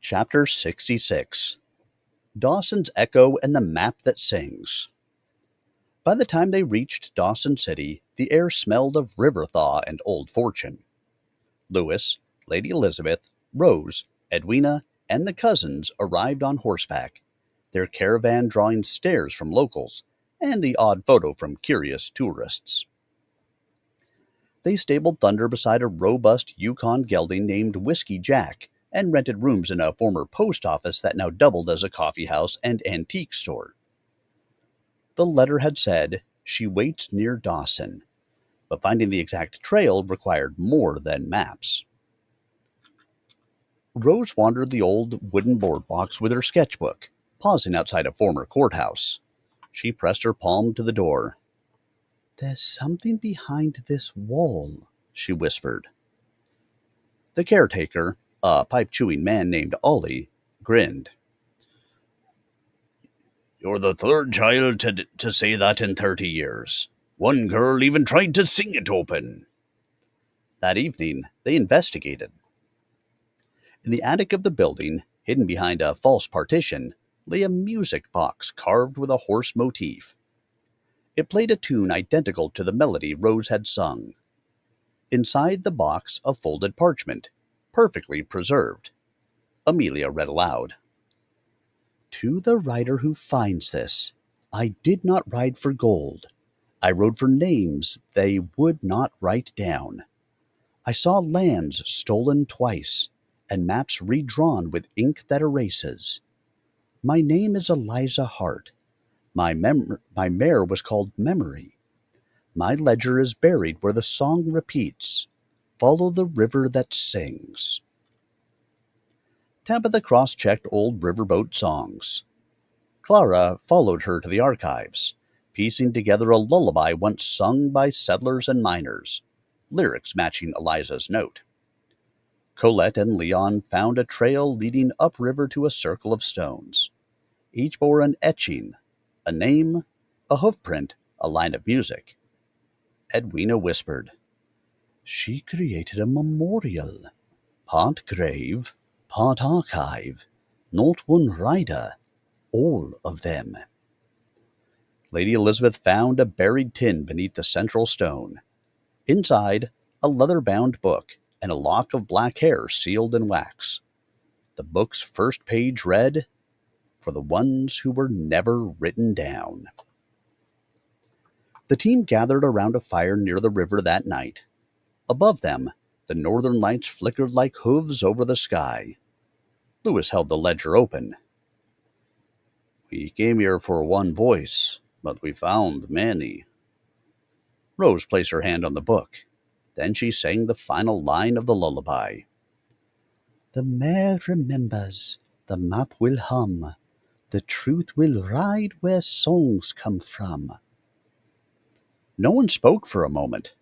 Chapter 66 Dawson's Echo and the Map That Sings. By the time they reached Dawson City, the air smelled of river thaw and old fortune. Lewis, Lady Elizabeth, Rose, Edwina, and the cousins arrived on horseback, their caravan drawing stares from locals and the odd photo from curious tourists. They stabled Thunder beside a robust Yukon gelding named Whiskey Jack and rented rooms in a former post office that now doubled as a coffee house and antique store. The letter had said, "She waits near Dawson," but finding the exact trail required more than maps. Rose wandered the old wooden boardwalks with her sketchbook, pausing outside a former courthouse. She pressed her palm to the door. "There's something behind this wall," she whispered. The caretaker, a pipe-chewing man named Ollie, grinned. "You're the third child to say that in 30 years. One girl even tried to sing it open." That evening, they investigated. In the attic of the building, hidden behind a false partition, lay a music box carved with a horse motif. It played a tune identical to the melody Rose had sung. Inside the box, a folded parchment, perfectly preserved. Amelia read aloud. "To the rider who finds this, I did not ride for gold. I rode for names they would not write down. I saw lands stolen twice, and maps redrawn with ink that erases. My name is Eliza Hart. My mare was called Memory. My ledger is buried where the song repeats, 'Follow the river that sings.'" Tabitha cross-checked old riverboat songs. Clara followed her to the archives, piecing together a lullaby once sung by settlers and miners, lyrics matching Eliza's note. Colette and Leon found a trail leading upriver to a circle of stones. Each bore an etching, a name, a hoofprint, a line of music. Edwina whispered, "She created a memorial. Part grave, part archive. Not one rider, all of them." Lady Elizabeth found a buried tin beneath the central stone. Inside, a leather-bound book and a lock of black hair sealed in wax. The book's first page read, "For the ones who were never written down." The team gathered around a fire near the river that night. Above them, the northern lights flickered like hooves over the sky. Lewis held the ledger open. "We came here for one voice, but we found many." Rose placed her hand on the book. Then she sang the final line of the lullaby. "The mare remembers, the map will hum, the truth will ride where songs come from." No one spoke for a moment.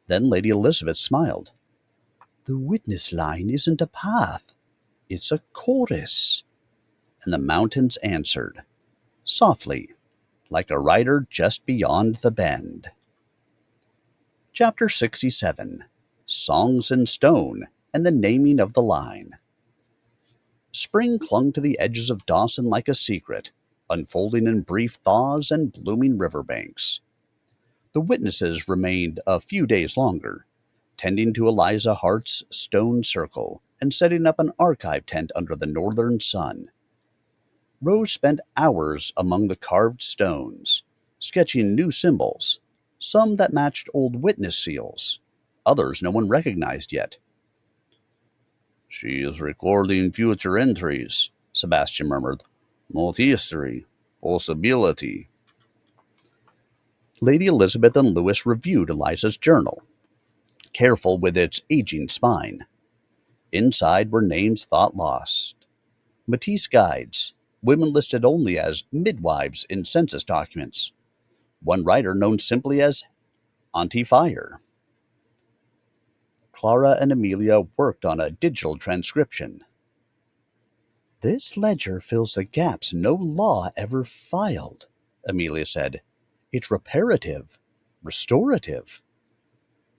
Then Lady Elizabeth smiled. "The witness line isn't a path, it's a chorus." And the mountains answered, softly, like a rider just beyond the bend. Chapter 67 Songs in Stone and the Naming of the Line. Spring clung to the edges of Dawson like a secret, unfolding in brief thaws and blooming riverbanks. The witnesses remained a few days longer, tending to Eliza Hart's stone circle and setting up an archive tent under the northern sun. Rose spent hours among the carved stones, sketching new symbols, some that matched old witness seals, others no one recognized yet. "She is recording future entries," Sebastian murmured. "Not history, possibility." Lady Elizabeth and Lewis reviewed Eliza's journal, careful with its aging spine. Inside were names thought lost. Matisse guides, women listed only as midwives in census documents. One writer known simply as Auntie Fire. Clara and Amelia worked on a digital transcription. "This ledger fills the gaps no law ever filed," Amelia said. "It's reparative, restorative."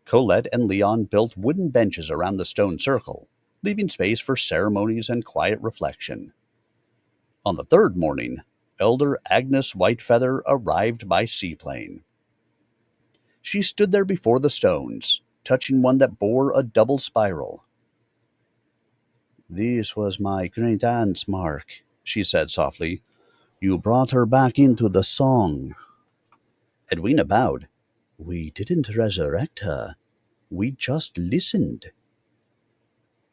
Colette and Leon built wooden benches around the stone circle, leaving space for ceremonies and quiet reflection. On the third morning, Elder Agnes Whitefeather arrived by seaplane. She stood there before the stones, touching one that bore a double spiral. "This was my great aunt's mark," she said softly. "You brought her back into the song." Edwina bowed. "We didn't resurrect her. We just listened."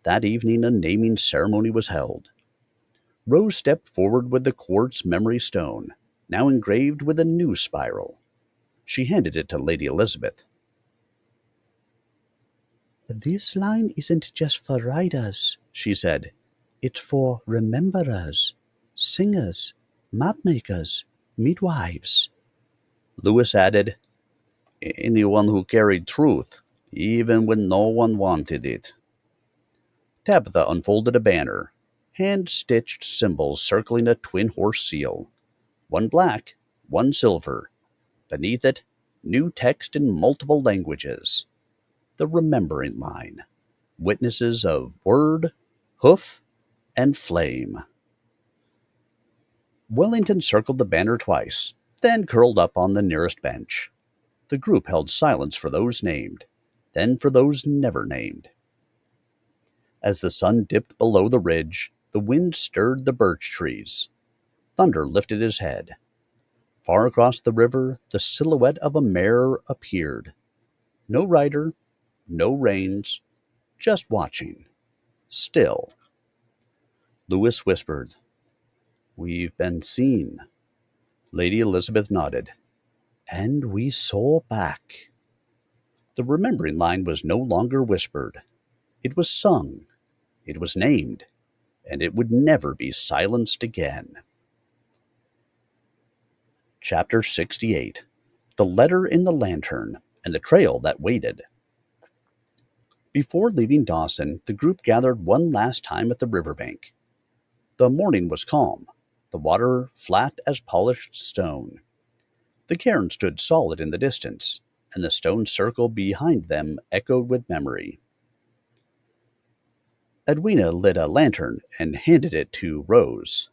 That evening a naming ceremony was held. Rose stepped forward with the quartz memory stone, now engraved with a new spiral. She handed it to Lady Elizabeth. "This line isn't just for writers," she said. "It's for rememberers, singers, mapmakers, midwives." Lewis added, "Anyone who carried truth, even when no one wanted it." Tabitha unfolded a banner, hand-stitched symbols circling a twin-horse seal, one black, one silver. Beneath it, new text in multiple languages. The remembering line. Witnesses of word, hoof, and flame. Wellington circled the banner twice, then curled up on the nearest bench. The group held silence for those named, then for those never named. As the sun dipped below the ridge, the wind stirred the birch trees. Thunder lifted his head. Far across the river, the silhouette of a mare appeared. No rider, no reins, just watching. Still. Lewis whispered, "We've been seen." Lady Elizabeth nodded. "And we saw back." The remembering line was no longer whispered. It was sung. It was named. And it would never be silenced again. Chapter 68. The Letter in the Lantern and the Trail that Waited. Before leaving Dawson, the group gathered one last time at the riverbank. The morning was calm, the water flat as polished stone. The cairn stood solid in the distance, and the stone circle behind them echoed with memory. Edwina lit a lantern and handed it to Rose.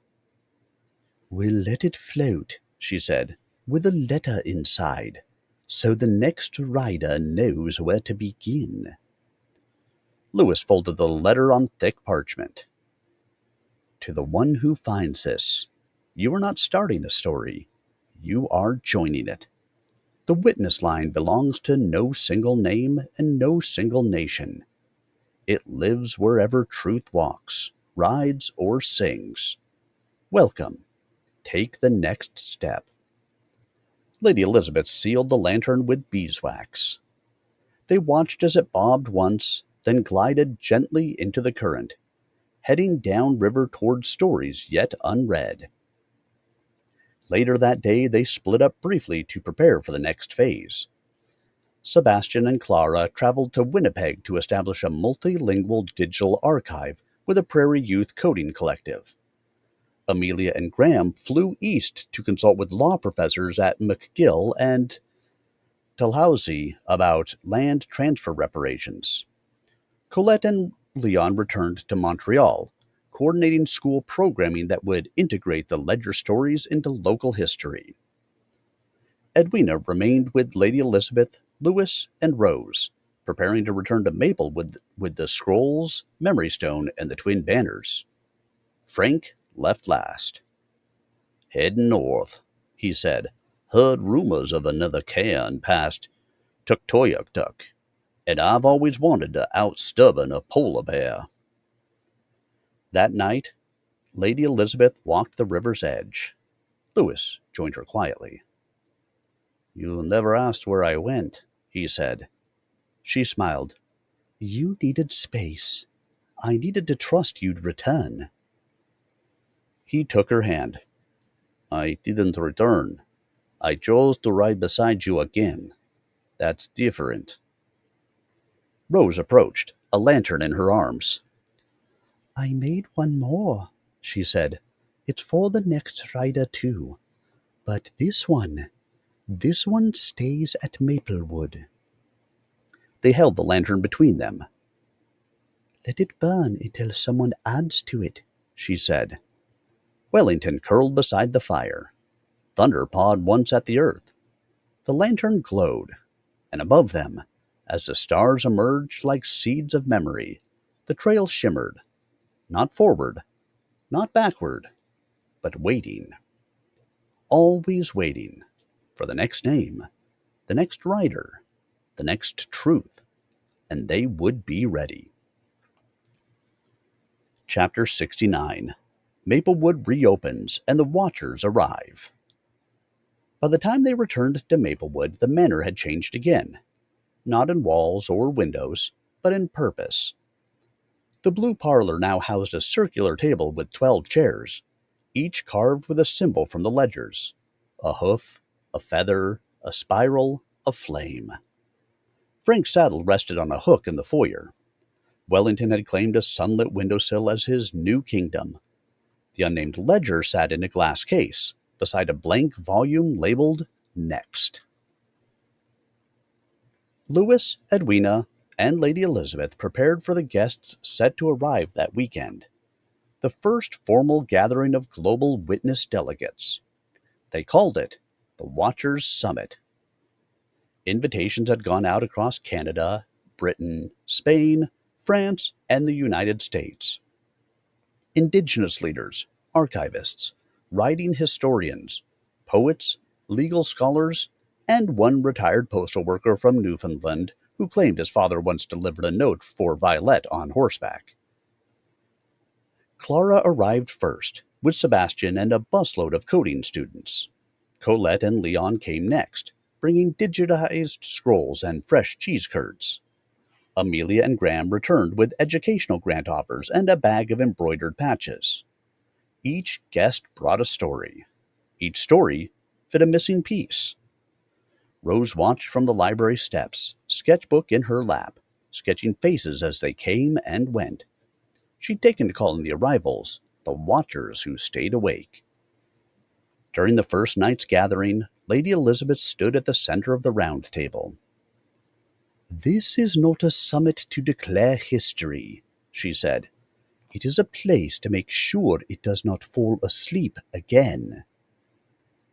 "We'll let it float," she said, "with a letter inside, so the next rider knows where to begin." Lewis folded the letter on thick parchment. "To the one who finds this, you are not starting a story. You are joining it. The witness line belongs to no single name and no single nation. It lives wherever truth walks, rides, or sings. Welcome. Take the next step." Lady Elizabeth sealed the lantern with beeswax. They watched as it bobbed once, then glided gently into the current, heading downriver toward stories yet unread. Later that day, they split up briefly to prepare for the next phase. Sebastian and Clara traveled to Winnipeg to establish a multilingual digital archive with a Prairie Youth Coding Collective. Amelia and Graham flew east to consult with law professors at McGill and Dalhousie about land transfer reparations. Colette and Leon returned to Montreal, coordinating school programming that would integrate the Ledger stories into local history. Edwina remained with Lady Elizabeth, Lewis, and Rose, preparing to return to Maplewood with the scrolls, Memory Stone, and the twin banners. Frank left last. "Heading north," he said. "Heard rumors of another cairn past Tuktoyaktuk, and I've always wanted to outstubborn a polar bear." That night, Lady Elizabeth walked the river's edge. Lewis joined her quietly. "You never asked where I went," he said. She smiled. "You needed space. I needed to trust you'd return." He took her hand. "I didn't return. I chose to ride beside you again. That's different." Rose approached, a lantern in her arms. "I made one more," she said. "It's for the next rider, too. But this one stays at Maplewood." They held the lantern between them. Let it burn until someone adds to it, she said. Wellington curled beside the fire. Thunder pawed once at the earth. The lantern glowed, and above them, as the stars emerged like seeds of memory, the trail shimmered, not forward, not backward, but waiting. Always waiting for the next name, the next rider, the next truth, and they would be ready. Chapter 69. Maplewood reopens and the Watchers arrive. By the time they returned to Maplewood, the manor had changed again, not in walls or windows, but in purpose. The blue parlor now housed a circular table with 12 chairs, each carved with a symbol from the ledgers: a hoof, a feather, a spiral, a flame. Frank's saddle rested on a hook in the foyer. Wellington had claimed a sunlit windowsill as his new kingdom. The unnamed ledger sat in a glass case, beside a blank volume labeled Next. Louis, Edwina, and Lady Elizabeth prepared for the guests set to arrive that weekend, the first formal gathering of global witness delegates. They called it the Watchers' Summit. Invitations had gone out across Canada, Britain, Spain, France, and the United States. Indigenous leaders, archivists, writing historians, poets, legal scholars, and one retired postal worker from Newfoundland who claimed his father once delivered a note for Violet on horseback. Clara arrived first, with Sebastian and a busload of coding students. Colette and Leon came next, bringing digitized scrolls and fresh cheese curds. Amelia and Graham returned with educational grant offers and a bag of embroidered patches. Each guest brought a story. Each story fit a missing piece. Rose watched from the library steps, sketchbook in her lap, sketching faces as they came and went. She'd taken to calling the arrivals the Watchers who stayed awake. During the first night's gathering, Lady Elizabeth stood at the center of the round table. "This is not a summit to declare history," she said. "It is a place to make sure it does not fall asleep again."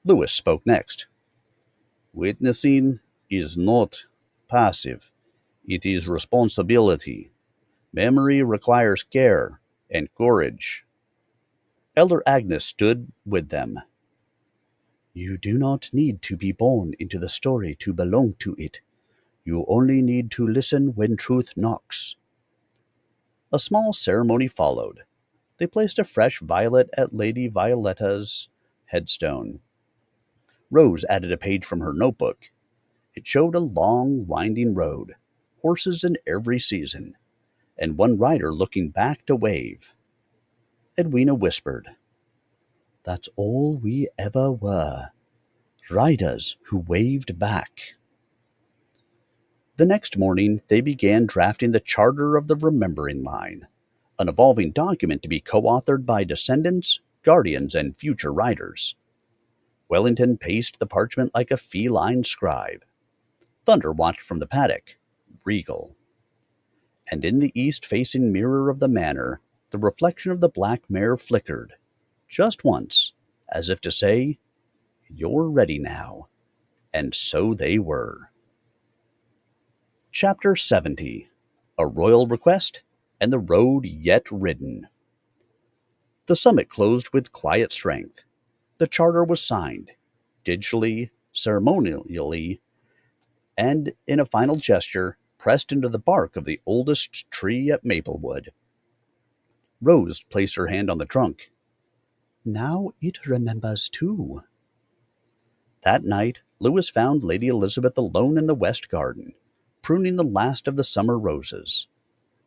Louis spoke next. "Witnessing is not passive. It is responsibility. Memory requires care and courage." Elder Agnes stood with them. "You do not need to be born into the story to belong to it. You only need to listen when truth knocks." A small ceremony followed. They placed a fresh violet at Lady Violetta's headstone. Rose added a page from her notebook. It showed a long, winding road, horses in every season, and one rider looking back to wave. Edwina whispered, "That's all we ever were, riders who waved back." The next morning, they began drafting the Charter of the Remembering Line, an evolving document to be co-authored by descendants, guardians, and future riders. Wellington paced the parchment like a feline scribe. Thunder watched from the paddock, regal. And in the east-facing mirror of the manor, the reflection of the black mare flickered, just once, as if to say, "You're ready now." And so they were. Chapter 70. A Royal Request and the Road Yet Ridden. The summit closed with quiet strength. The charter was signed, digitally, ceremonially, and in a final gesture, pressed into the bark of the oldest tree at Maplewood. Rose placed her hand on the trunk. "Now it remembers too." That night, Louis found Lady Elizabeth alone in the west garden, pruning the last of the summer roses.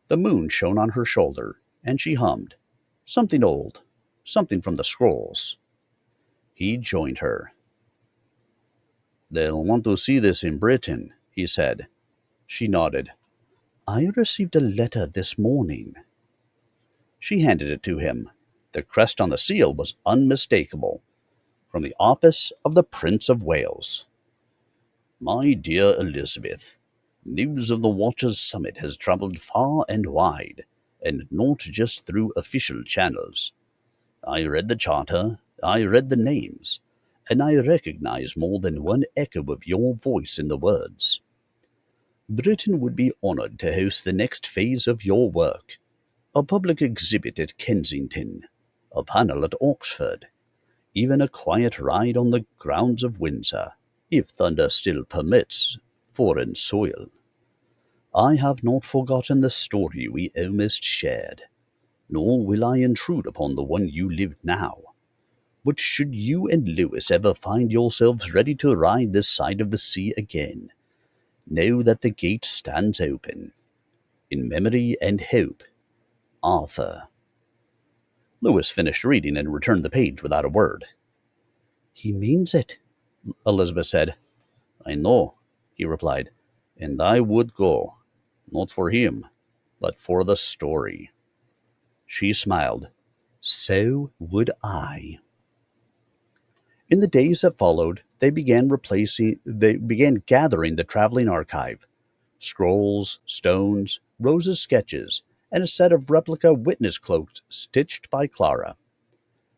The moon shone on her shoulder, and she hummed, something old, something from the scrolls. He joined her. "They'll want to see this in Britain," he said. She nodded. "I received a letter this morning." She handed it to him. The crest on the seal was unmistakable. From the office of the Prince of Wales. "My dear Elizabeth, news of the Watchers' Summit has travelled far and wide. and not just through official channels. I read the charter, I read the names, and I recognize more than one echo of your voice in the words. Britain would be honored to host the next phase of your work, a public exhibit at Kensington, a panel at Oxford, even a quiet ride on the grounds of Windsor, if thunder still permits foreign soil. I have not forgotten the story we almost shared, nor will I intrude upon the one you live now. But should you and Lewis ever find yourselves ready to ride this side of the sea again, know that the gate stands open. In memory and hope, Arthur. Lewis finished reading and returned the page without a word. He means it, Elizabeth said. I know, he replied, and I would go, not for him, but for the story. She smiled. So would I. In the days that followed, they began gathering the traveling archive. Scrolls, stones, Rose's sketches, and a set of replica witness cloaks stitched by Clara.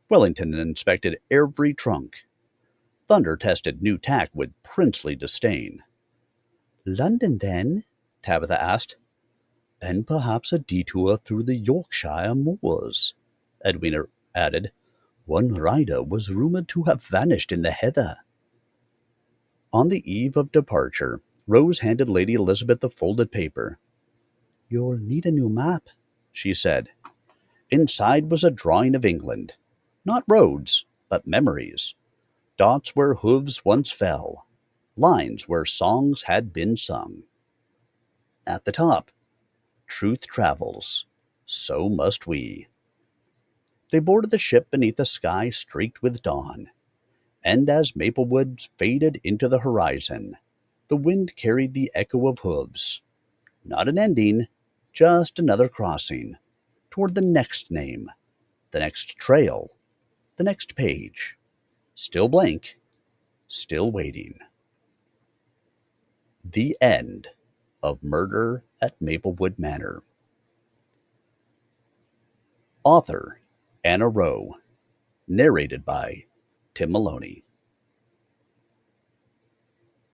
Wellington inspected every trunk. Thunder tested new tack with princely disdain. London, then? Tabitha asked. And perhaps a detour through the Yorkshire moors, Edwina added. One rider was rumoured to have vanished in the heather. On the eve of departure, Rose handed Lady Elizabeth the folded paper. You'll need a new map, she said. Inside was a drawing of England. Not roads, but memories. Dots where hooves once fell. Lines where songs had been sung. At the top, truth travels. So must we. They boarded the ship beneath a sky streaked with dawn. And as Maplewood faded into the horizon, the wind carried the echo of hooves. Not an ending, just another crossing, toward the next name, the next trail, the next page. Still blank, still waiting. The end of Murder at Maplewood Manor. Author Anna Rowe. Narrated by Tim Maloney.